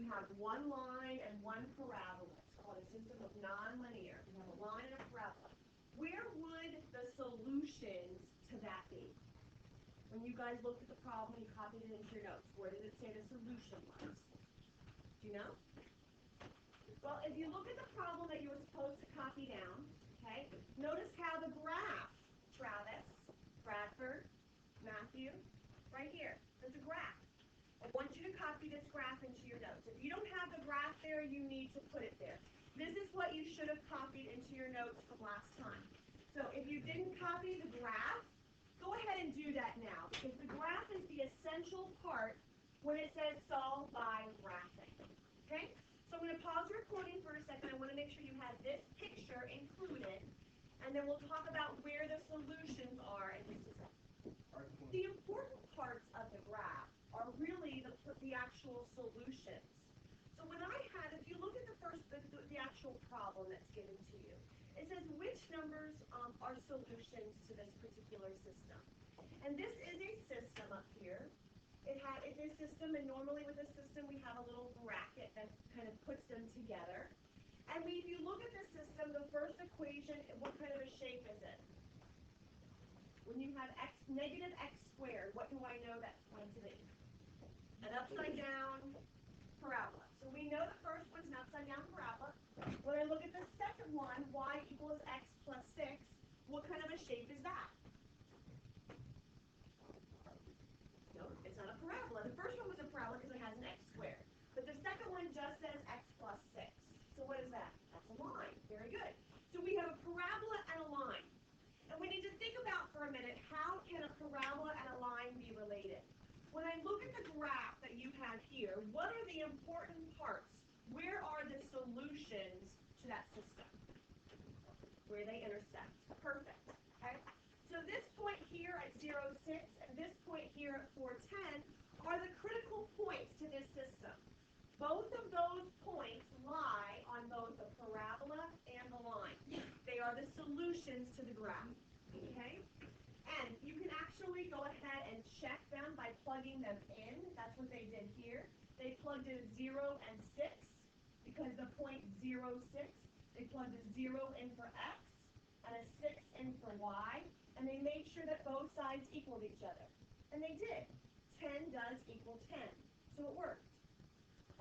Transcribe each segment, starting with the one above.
we have one line and one parabola. It's called a system of nonlinear. We have a line and a parabola. Where would the solutions to that be? When you guys looked at the problem, you copied it into your notes. Where did it say the solution was? Do you know? Well, if you look at the problem that you were supposed to copy down, okay, notice how the graph, Travis, Bradford, Matthew, right here, there's a graph. I want you to copy this graph into your notes. If you don't have the graph there, you need to put it there. This is what you should have copied into your notes from last time. So if you didn't copy the graph, go ahead and do that now, because the graph is the essential part when it says solve by graphing. Okay? So I'm going to pause the recording for a second. I want to make sure you have this picture included, and then we'll talk about where the solutions are in just a second. The important parts of the graph are really the actual solutions. So when if you look at the actual problem that's given to you, it says which numbers are solutions to this particular system. And this is a system up here. It's a system, and normally with a system we have a little bracket that kind of puts them together. And if you look at the system, the first equation, what kind of a shape is it? When you have negative x squared, what do I know that's going to be? An upside down parabola. So we know the first one's an upside down parabola. When I look at the second one, y equals x plus 6, what kind of a shape is that? No, it's not a parabola. The first one was a parabola because it has an x squared. But the second one just says x plus 6. So what is that? That's a line. Very good. So we have a parabola and a line. And we need to think about for a minute, how can a parabola and a line be related? When I look at the graph that you have here, what are the important parts? Where are the solutions to that system? Where they intersect. Perfect. Okay? So this point here at 0, 6, and this point here at 4, 10 are the critical points to this system. Both of those points lie on both the parabola and the line. They are the solutions to the graph. Okay? And you can actually go ahead and check them by plugging them in. That's what they did here. They plugged in 0 and 6 because the point 0, 6, they plugged a 0 in for x and a 6 in for y, and they made sure that both sides equaled each other. And they did. 10 does equal 10. So it worked.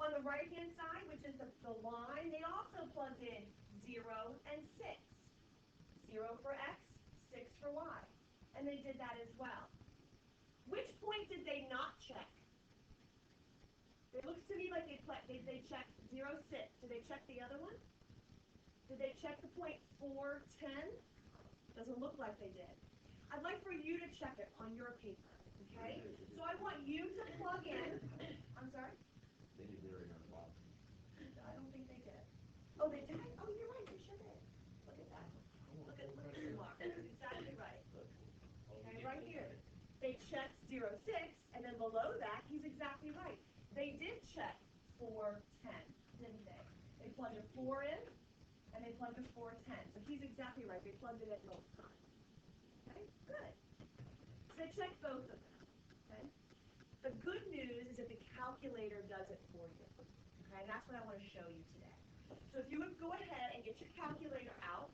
On the right-hand side, which is the line, they also plugged in 0 and 6. 0 for x, 6 for y. And they did that as well. Which point did they not check? It looks to me like they checked 0, 6. Did they check the other one? Did they check the point 4, 10? Doesn't look like they did. I'd like for you to check it on your paper, okay? So I want you to plug in. I'm sorry? They did very on the bottom. I don't think they did. Oh, they did? Oh, you're right. They sure did. Look at that. Look at the mark. That's exactly right. Okay, right here. They checked 0, 6, and then below that, he's exactly right. They did check 4, 10, didn't they? They plugged a 4 in, and they plugged a 4, 10. So he's exactly right. They plugged it at both times. Okay, good. So they checked both of them. Okay. The good news is that the calculator does it for you. Okay, and that's what I want to show you today. So if you would go ahead and get your calculator out,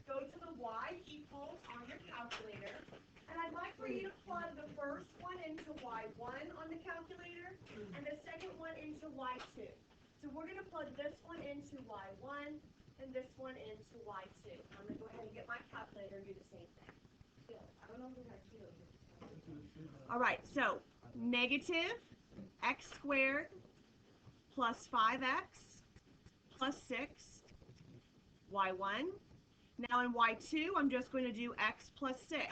go to the y equals on your calculator, and I'd like for you to plug the first one into y1 on the calculator, and the second one into y2. So we're going to plug this one into y1, and this one into y2. I'm going to go ahead and get my calculator and do the same thing. I don't know who has kilos. All right, so negative x squared plus 5x plus 6, y1. Now in y2, I'm just going to do x plus 6.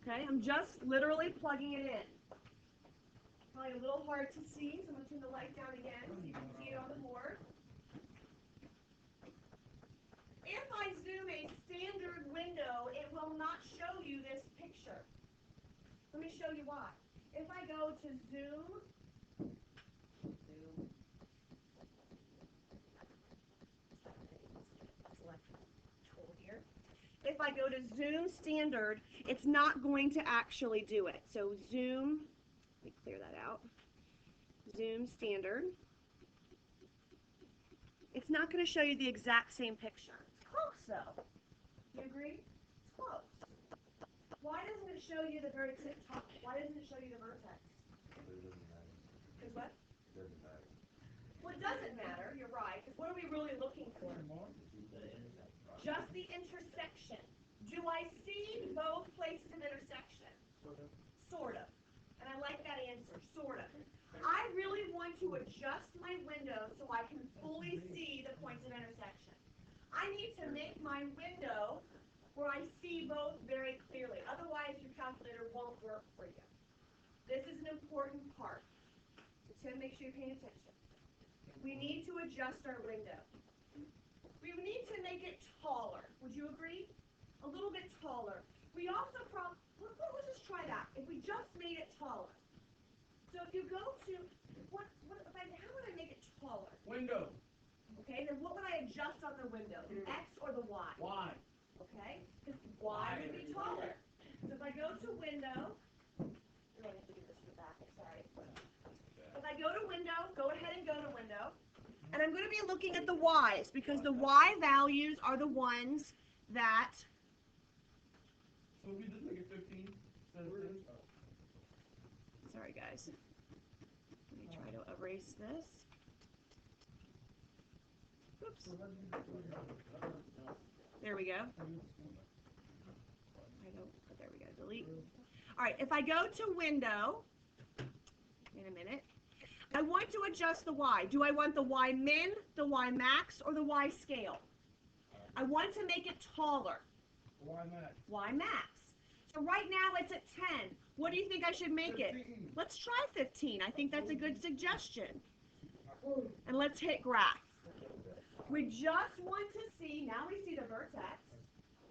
Okay, I'm just literally plugging it in. Probably a little hard to see, so I'm going to turn the light down again so you can see it on the board. If I zoom a standard window, it will not show you this picture. Let me show you why. If I go to zoom, if I go to zoom standard, it's not going to actually do it. So zoom, let me clear that out. Zoom standard. It's not going to show you the exact same picture. It's close, though. You agree? It's close. Why doesn't it show you the very tip top? Why doesn't it show you the vertex? But it doesn't matter. Because what? It doesn't matter. Well, it doesn't matter. You're right. Because what are we really looking for? Just the intersection. Do I see both places of intersection? Sort of. And I like that answer, sort of. I really want to adjust my window so I can fully see the points of intersection. I need to make my window where I see both very clearly. Otherwise, your calculator won't work for you. This is an important part. So make sure you're paying attention. We need to adjust our window. We need to make it taller. Would you agree? A little bit taller. We also probably, let's just try that. If we just made it taller. So if you go to, how would I make it taller? Window. Okay, then what would I adjust on the window? The X or the Y? Y. Okay, because Y would be taller. So if I go to window, you don't have to do this in the back, sorry. If I go to window, go ahead and go to window. And I'm going to be looking at the Y's because the Y values are the ones that... So we just make it 15 instead of 10? Sorry, guys. Let me try to erase this. Oops. There we go. There we go. Delete. All right, if I go to window, in a minute, I want to adjust the Y. Do I want the Y min, the Y max, or the Y scale? I want to make it taller. Y max. Y max. So right now it's at 10. What do you think I should make 15. it? Let's try 15. I think that's a good suggestion. And let's hit graph. We just want to see, now we see the vertex,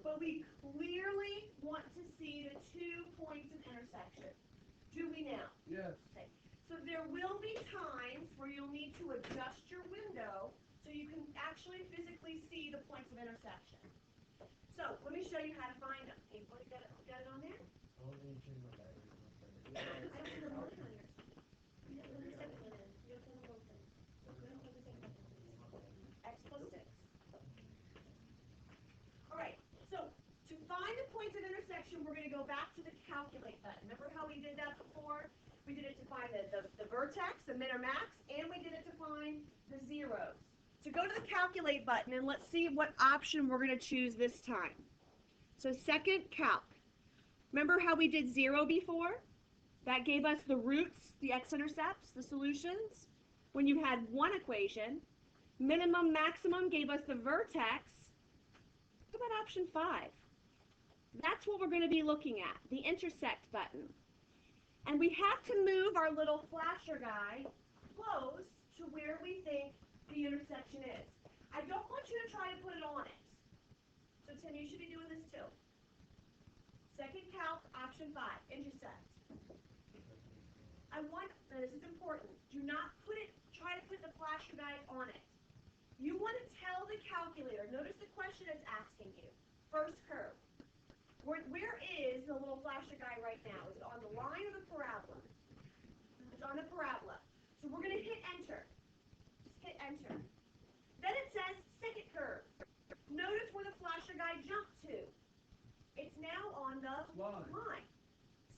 but we clearly want to see the 2 points of intersection. Do we now? Yes. Okay. So there will be times where you'll need to adjust your window so you can actually physically see the points of intersection. So let me show you how to find them. Okay, you got it on there? I don't see the line on yours. You have the second one in. You have to have both in. X plus 6. All right, so to find the points of intersection, we're going to go back to the calculate button. Remember how we did that before? We did it to find the vertex, the min or max, and we did it to find the zeros. So go to the calculate button and let's see what option we're going to choose this time. So second calc. Remember how we did 0 before? That gave us the roots, the x-intercepts, the solutions. When you had one equation, minimum, maximum gave us the vertex. What about option 5? That's what we're going to be looking at, the intersect button. And we have to move our little flasher guy close to where we think the intersection is. I don't want you to try to put it on it. So Tim, you should be doing this too. Second calc, option 5, intersect. Now this is important, do not try to put the flasher guy on it. You want to tell the calculator, notice the question it's asking you. First curve. Where is the little flasher guy right now? Is it on the line or the parabola? It's on the parabola. So we're going to hit enter. Just hit enter. Then it says second curve. Notice where the flasher guy jumped to. It's now on the line.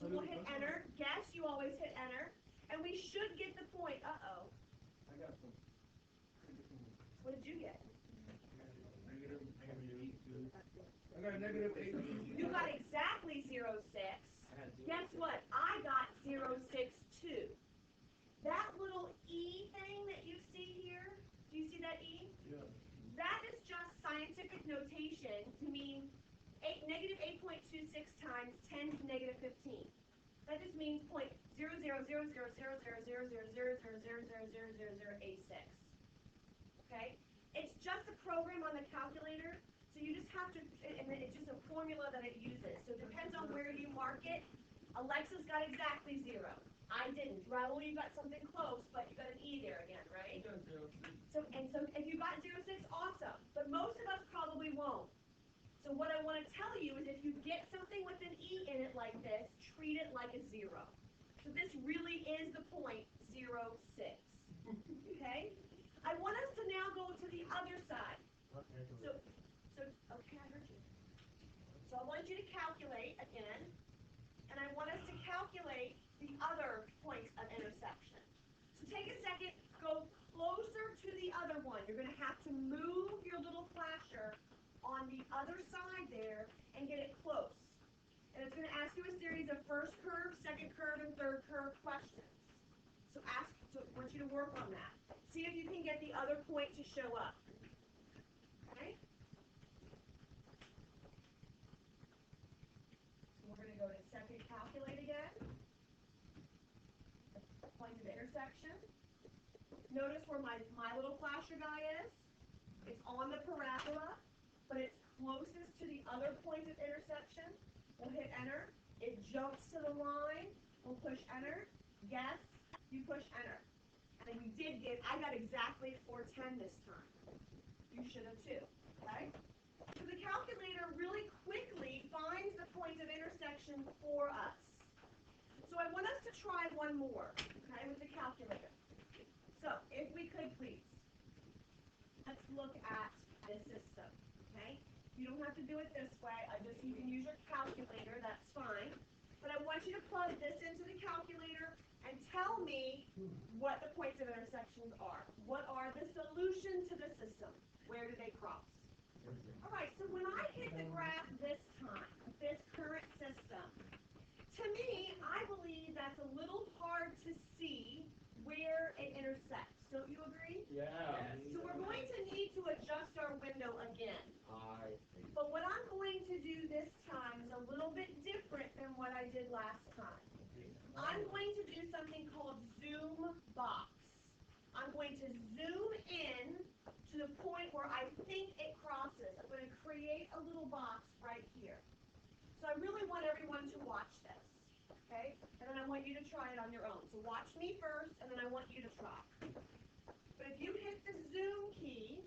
So we'll hit enter. Guess you always hit enter. And we should get the point. Uh-oh. I got some. What did you get? I got negative 8. You got exactly 0.6. Guess what? I got 0.62. That little E thing that you see here, do you see that E? Yeah. That is just scientific notation to mean negative 8.26 times 10 to negative 15. That just means 0.0000000000000000086. Okay? It's just a program on the calculator. So you just have to, and it's just a formula that it uses. So it depends on where you mark it. Alexa's got exactly 0. I didn't. Raul, you got something close, but you got an E there again, right? So if you got 0.6, awesome. But most of us probably won't. So what I want to tell you is if you get something with an E in it like this, treat it like a 0. So this really is the point 0.6. Okay? I want us to now go to the other side. So, okay, I heard you. So I want you to calculate again, and I want us to calculate the other points of intersection. So take a second, go closer to the other one. You're going to have to move your little flasher on the other side there and get it close. And it's going to ask you a series of first curve, second curve, and third curve questions. So I want you to work on that. See if you can get the other point to show up. Okay? So we're going to go to second calculate again. Point of intersection. Notice where my little flasher guy is. It's on the parabola, but it's closest to the other point of intersection. We'll hit enter. It jumps to the line. We'll push enter. Yes, you push enter. And we did I got exactly 410 this time. You should have too, okay? So the calculator really quickly finds the point of intersection for us. So I want us to try one more, okay, with the calculator. So if we could please, let's look at this system, okay? You don't have to do it this way. You can use your calculator, that's fine. But I want you to plug this into the calculator and tell me what the points of intersections are. What are the solutions to the system? Where do they cross? All right, so when I hit the graph this time, this current system, to me, I believe that's a little hard to see where it intersects. Don't you agree? Yeah. So we're going to need to adjust our window again. But what I'm going to do this time is a little bit different than what I did last time. I'm going to do something called zoom box. I'm going to zoom in to the point where I think it crosses. I'm going to create a little box right here. So I really want everyone to watch this, okay? And then I want you to try it on your own. So watch me first, and then I want you to try. But if you hit the zoom key,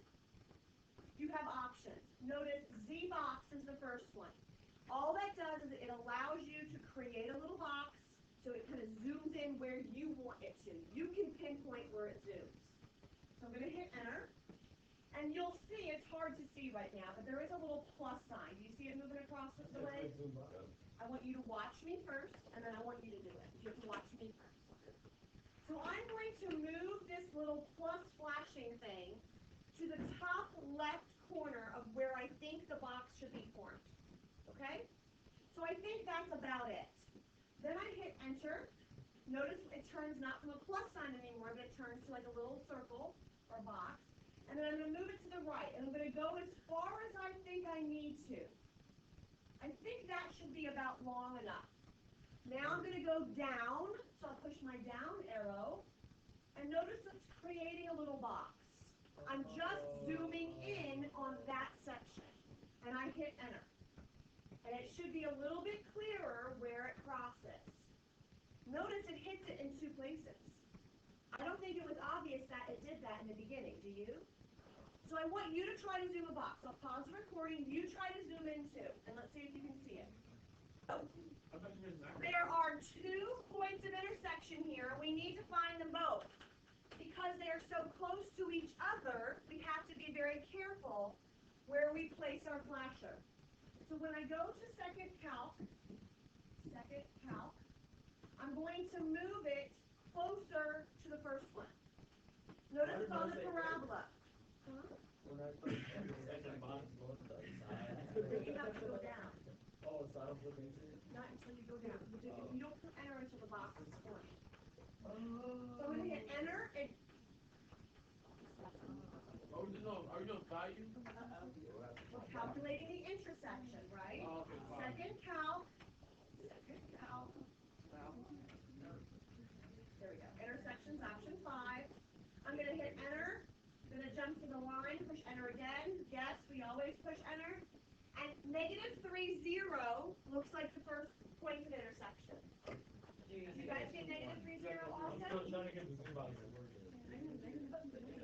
you have options. Notice Z box is the first one. All that does is it allows you to create a little box so it kind of zooms in where you want it to. You can pinpoint where it zooms. So I'm going to hit enter. And you'll see, it's hard to see right now, but there is a little plus sign. Do you see it moving across the way? I want you to watch me first, and then I want you to do it. You have to watch me first. So I'm going to move this little plus flashing thing to the top left corner of where I think the box should be formed. Okay? So I think that's about it. Then I hit enter. Notice it turns not from a plus sign anymore, but it turns to like a little circle or box. And then I'm going to move it to the right, and I'm going to go as far as I think I need to. I think that should be about long enough. Now I'm going to go down, so I'll push my down arrow, and notice it's creating a little box. I'm just zooming in on that section, and I hit enter. And it should be a little bit clearer where it crosses. Notice it hits it in two places. I don't think it was obvious that it did that in the beginning, do you? So I want you to try to zoom a box. I'll pause the recording. You try to zoom in too, and let's see if you can see it. There are 2 points of intersection here. We need to find them both. Because they are so close to each other, we have to be very careful where we place our flasher. So when I go to second calc, I'm going to move it closer to the first one. Notice it's on the parabola. Huh? When I put the second box, both the sides. You have to go down. Oh, so I don't put these in? Not until you go down. You don't put enter until the box is formed. So I'm going to hit enter. Are you on value? We're calculating the intersection, right? Oh, okay, fine. Second calc. There we go. Intersections, option 5. I'm going to hit enter. I'm going to jump to the line, push enter again. Yes, we always push enter. And -30 looks like the first point of intersection. Did you guys get -30 also? I'm still trying to get the zoom box to work.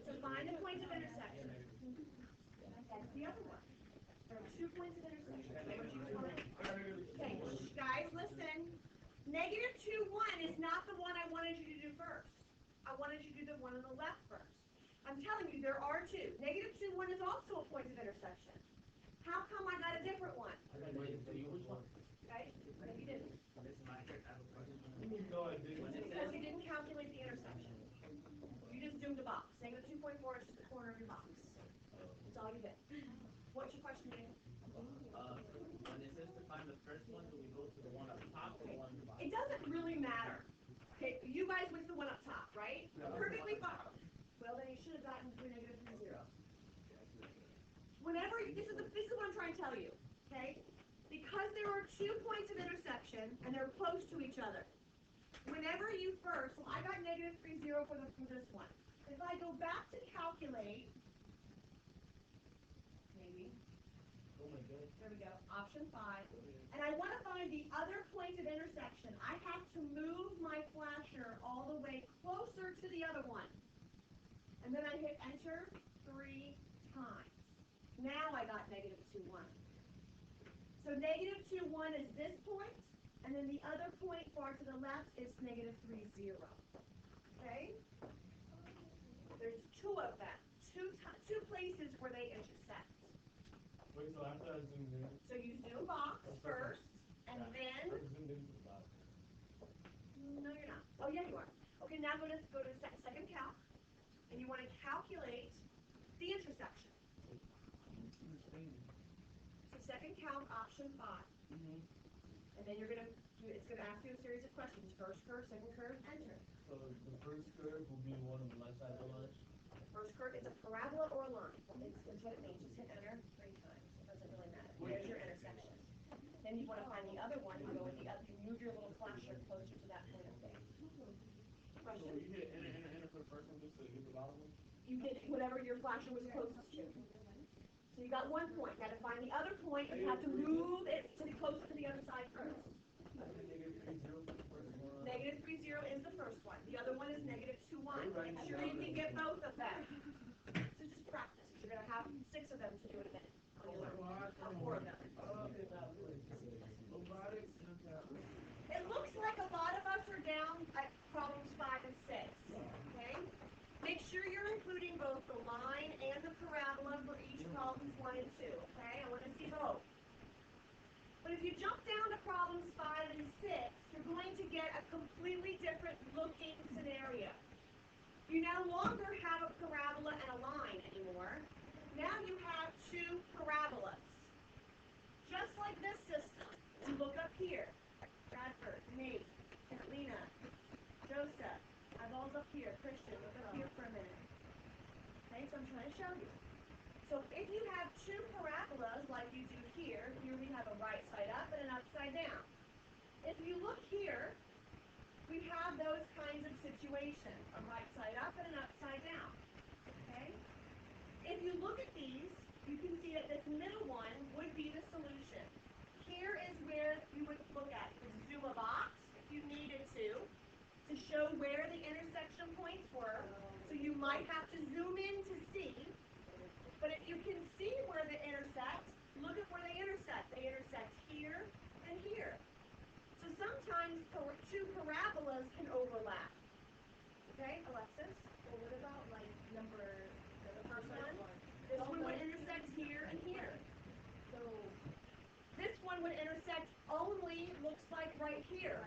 So find the point of intersection. That's the other one. There are 2 points of intersection. Okay, guys, listen. -2, 1 is not the one I wanted you to do first. I wanted you to do the one on the left first. I'm telling you, there are two. Negative 2, 1 is also a point of intersection. How come I got a different one? I got negative 3. Which one? Okay? No, you didn't. This is my I have a question. No, I didn't. When it Because says you didn't calculate the intersection. You just zoomed a box. Negative 2.4 is just the corner of your box. That's all you did. What's your question, Jane? when it says to find the first one, do we go to the one up top or the one at the bottom? It doesn't really matter. Okay, you guys went to the one up top, right? Yeah. Perfectly fine. Well, then you should have gotten to a negative 3, 0. Whenever, this is what I'm trying to tell you, okay? Because there are 2 points of intersection, and they're close to each other. Whenever you first, well, I got negative 3, 0 for this one. If I go back to calculate, maybe, Oh my god. there we go, option 5, and I want to find the other point of intersection, I have to move my flasher all the way closer to the other one. And then I hit enter 3 times. Now I got negative 2, 1. So negative 2, 1 is this point, and then the other point far to the left is negative 3, 0. Okay? There's 2 of them. Two places where they intersect. Wait, so after I zoomed in, So you zoom box first, and then I zoomed into the box. no, you're not. Oh yeah, you are. Okay, now go to second calc, and you want to calculate the intersection. So second calc, option 5. And then you're gonna it's gonna ask you a series of questions. First curve, second curve, enter. So the first curve will be one on the left side of the line. First curve is a parabola or a line. It's what it means. Just hit enter 3 times. It doesn't really matter. There's your intersection. Then you want to find the other one. You go with the other. You move your little flasher closer to that point of thing. So Question? you hit enter for the first one just to get the bottom one? You did whatever your flasher was closest to. So you got 1 point. Got to find the other point. You have to move it to be closer to the other side first. Negative 3, 0 for the first one. Negative 3, 0 is the first one. The other one is negative 2, 1. Make sure you can get both of them. So just practice. You're going to have 6 of them to do in a minute. On your own. Or 4 of them. It looks like a lot of us are down at problems 5 and 6. Okay? Make sure you're including both the line and the parabola for each problems 1 and 2. Okay? I want to see both. But if you jump down to problems 5 and 6, you're going to get a completely different looking scenario. You no longer have a parabola and a line anymore. Now you have 2 parabolas. Just like this system. You look up here. Bradford, Nate, Lena, Joseph, eyeballs up here. Christian, look up here for a minute. Okay, so I'm trying to show you. So if you have 2 parabolas like you do here we have a right side up and an upside down. If you look here, we have those kinds of situations, a right side up and an upside down. Okay? If you look at these, you can see that this middle one would be the solution. Here is where you would look at. You could zoom a box if you needed to show where the intersection points were. So you might have to zoom in to see. But if you can see where they intersect, look at where they intersect. They intersect here and here. So sometimes 2 parabolas can overlap. Okay, Alexis? Well, what about like the first one? This one would intersect here and here. So this one would intersect only, looks like right here.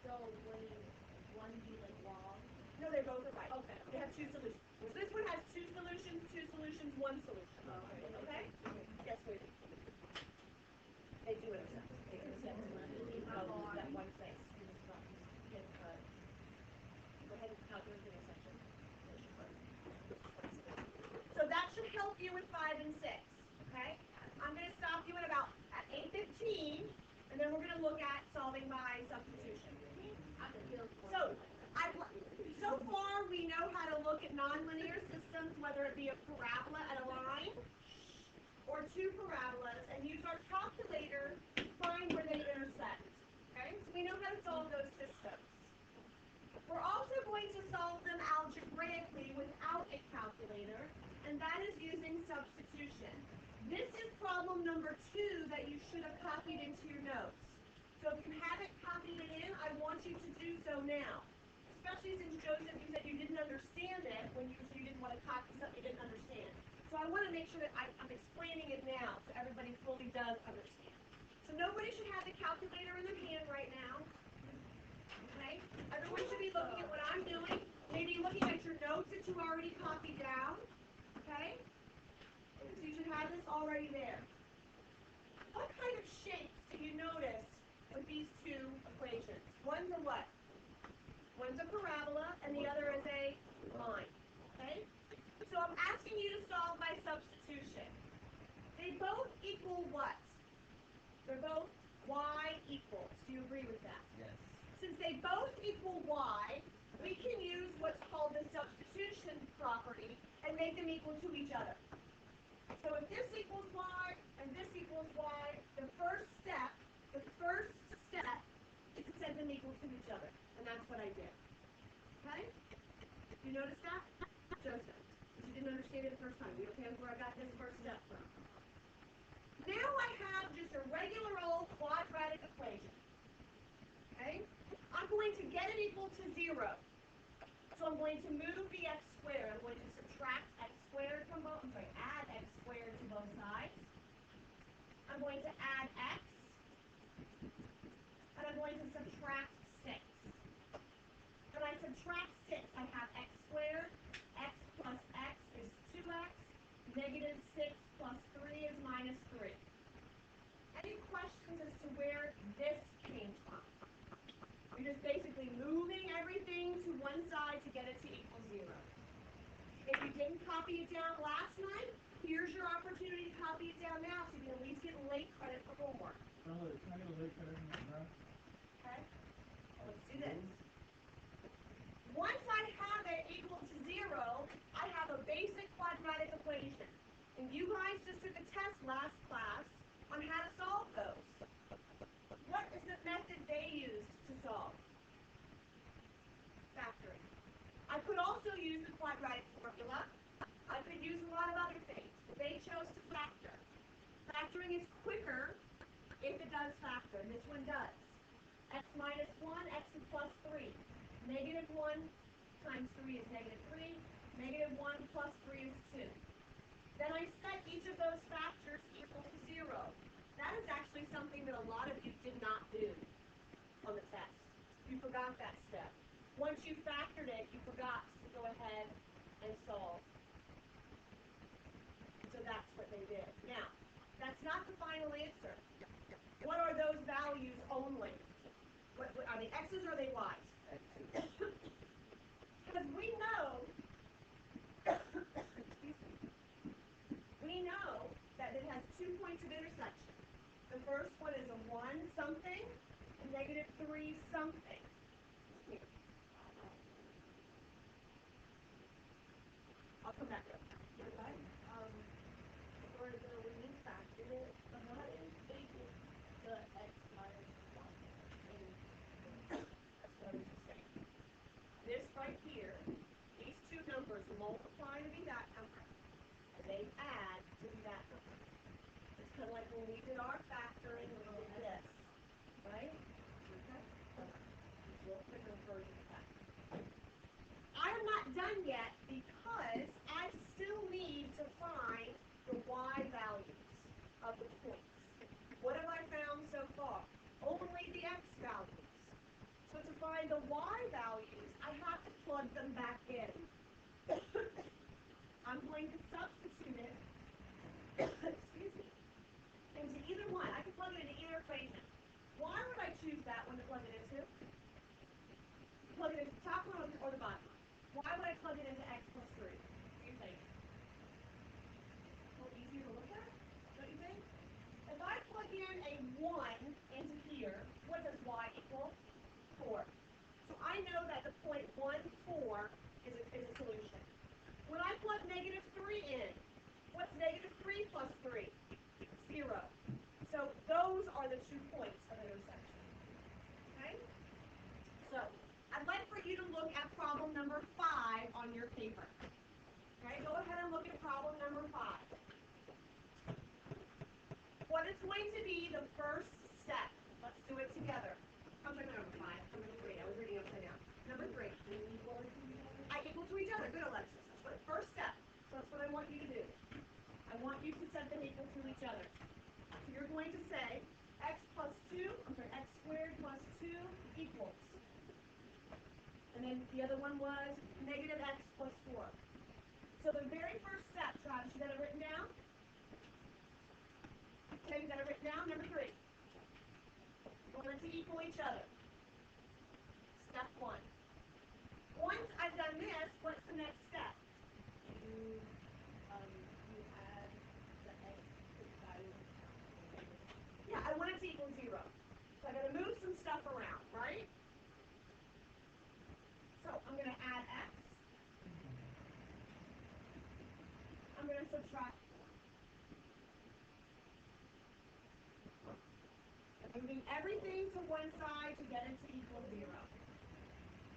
So would one be like wrong? No, they both are right. Okay, they have 2 solutions. So this one has 2 solutions, 2 solutions, 1 solution. Okay? Yes, we do. They do intersect. They intersect that one place. Go ahead and calculate the intersection. So that should help you with 5 and 6. Okay? I'm going to stop you at 8:15, and then we're going to look at solving by substitution. So far we know how to look at nonlinear systems, whether it be a parabola and a line, or 2 parabolas, and use our calculator to find where they intersect. Okay? So we know how to solve those systems. We're also going to solve them algebraically without a calculator, and that is using substitution. This is problem number 2 that you should have copied into your notes. So if you haven't copied it in, I want you to do so now. Especially since Joseph, you said you didn't understand it when you didn't want to copy something you didn't understand. So I want to make sure that I'm explaining it now so everybody fully does understand. So nobody should have the calculator in their hand right now. Okay? Everyone should be looking at what I'm doing. Maybe looking at your notes that you already copied down. Okay? So you should have this already there. What kind of shapes do you notice with these two equations? One's a what? One's a parabola and the other is a line. Okay? So I'm asking you to solve by substitution. They both equal what? They're both y equals. Do you agree with that? Yes. Since they both equal y, we can use what's called the substitution property and make them equal to each other. So if this equals y and this equals y, the first step is to set them equal to each other. And that's what I did. Okay? You notice that? Joseph, you didn't understand it the first time. You okay with where I got this first step from? Now I have just a regular old quadratic equation. Okay? I'm going to get it equal to 0. So I'm going to move the x squared. I'm going to subtract x squared from both, add x squared to both sides. I'm going to add x. And I'm going to subtract 6. When I subtract 6, I have x squared. X plus x is 2x. Negative 6 plus 3 is minus 3. Any questions as to where this came from? You're just basically moving everything to one side to get it to equal 0. If you didn't copy it down last night, here's your opportunity to copy it down now so you can at least get late credit for homework. Can I get a late credit in that? Okay? Let's do this. Once I have it equal to 0, I have a basic quadratic equation. And you guys just took a test last class on how to solve those. What is the method they used to solve? Factoring. I could also use the quadratic formula. I could use a lot of other things. They chose to factor. Factoring is quicker if it does factor. This one does. X minus 1, x is plus 3. Negative 1 times 3 is negative 3. Negative 1 plus 3 is 2. Then I set each of those factors equal to 0. That is actually something that a lot of you did not do on the test. You forgot that step. Once you factored it, you forgot to go ahead and solve. So that's what they did. Now, that's not the final answer. What are those values only? What are they x's or are they y's? Because we know that it has 2 points of intersection. The first one is a 1 something and negative 3 something. Here. I'll come back up. Okay? For the when you factored it, what is equal to x minus 1? That's what I was just saying. This right here, these two numbers multiply to be that number. They add to be that number. It's kind of like when we did our factoring, we did this, right? Okay? Real quick version of that. I am not done yet because I still need to find the y values of the points. What have I found so far? Only the x values. So to find the y values, I have to plug them back in. I'm going to substitute it, excuse me, into either one. I can plug it into either equation. Why would I choose that one to plug it into? Plug it into the top one or the bottom one? Why would I plug it into x plus 3? What do you think? A little easier to look at, don't you think? If I plug in a 1 into here, what does y equal? 4. So I know that the point 1, 4 is a solution. When I plug negative 3 in, what's negative 3 plus 3? 0. So those are the 2 points of intersection. Okay? So I'd like for you to look at problem number 5 on your paper. Okay, go ahead and look at problem number 5. What is going to be the first step? Let's do it together. I'm sorry, number 5. Number 3. I was reading upside down. Number 3. I equal to each other. Good, Alexis. What first step? So That's what I want you to do. I want you to set them equal to each other. So you're going to say x squared plus 2 equals. And then the other one was negative x plus 4. So the very first step, Travis, you got it written down? Okay, you got it written down? Number 3. Want them to equal each other. Step 1. Once I've done this, what's the next step? You add the x value. Yeah, I want it to equal 0. So I got to move some stuff around, right? So I'm going to add x. I'm going to subtract. I'm moving everything to one side to get it to equal 0.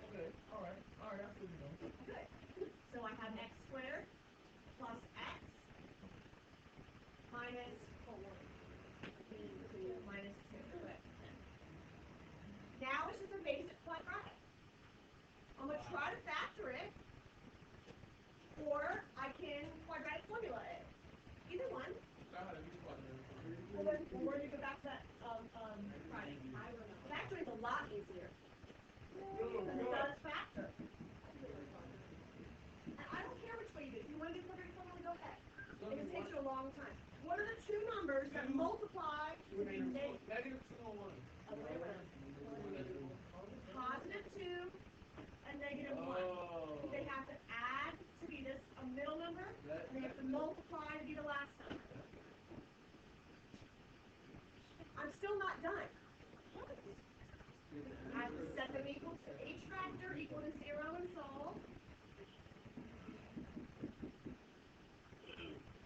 Okay, alright, that's good to know. Good. So I have x squared plus x minus 4. Minus 2. Good. Now it's just a basic quadratic. I'm going to try to factor it, or I can quadratic formula it. Either one. Well, then, or you go back to that, factoring is a lot easier. Because it does factor. And I don't care which way you do. If you want to do quadratic formula, go ahead. It just takes you a long time. What are the two numbers that multiply to be negative? Negative 2 and 1. Positive 2 and negative 1. Oh. They have to add to be this a middle number, and they have to multiply to be the last number. I'm still not done. I have to set them equal to h factor equal to 0 and solve.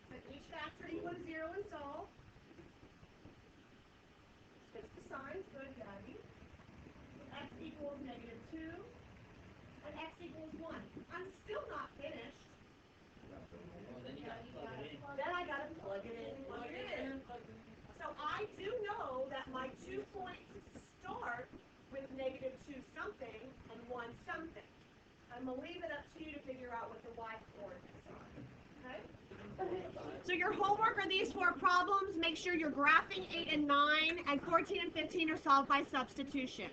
Set h factor equal to 0 and solve. Switch the signs, good, Gabby. X equals negative 2, and x equals 1. I'm still not finished. Well, then you gotta plug it in. Then I gotta plug it in, plug it in. So I do know that my 2 points start with negative 2 something and 1 something. I'm going to leave it up to you to figure out what the y coordinates are. Okay? So your homework are these 4 problems. Make sure you're graphing 8 and 9, and 14 and 15 are solved by substitution.